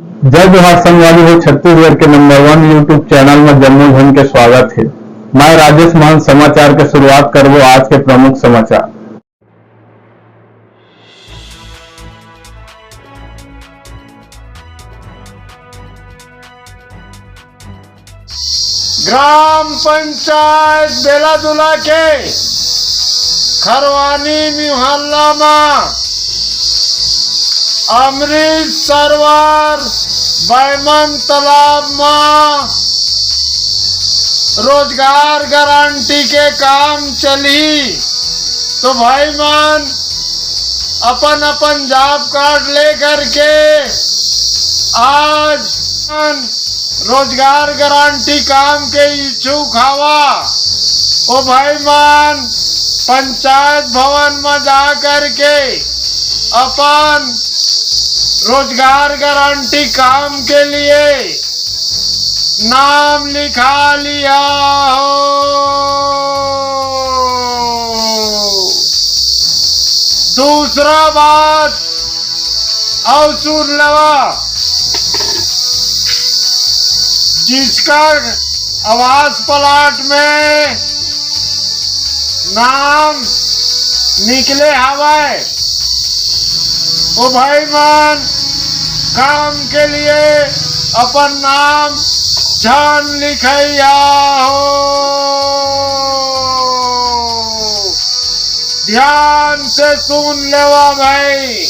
जय जोहार संगवारी हो। छत्तीसगढ़ के नंबर 1 यूट्यूब चैनल में जम्मू झन के स्वागत है। मैं राजेश मान समाचार के शुरुआत करबो आज के प्रमुख समाचार। ग्राम पंचायत बेलादुला के खरवानी मोहल्ला में अमृत सरोवर बैमन तालाब में रोजगार गारंटी के काम चली। तो भाई मान अपन अपन जॉब कार्ड लेकर के आज रोजगार गारंटी काम के इच्छुक हवा ओ भाई मान पंचायत भवन में जा कर के अपन रोजगार गारंटी काम के लिए नाम लिखा लिया हो। दूसरा बात और सुन लवा, जिसका आवास प्लाट में नाम निकले हवाए ओ भाई मान काम के लिए अपन नाम जान लिखैया हो। ध्यान से सुन लेवा भाई।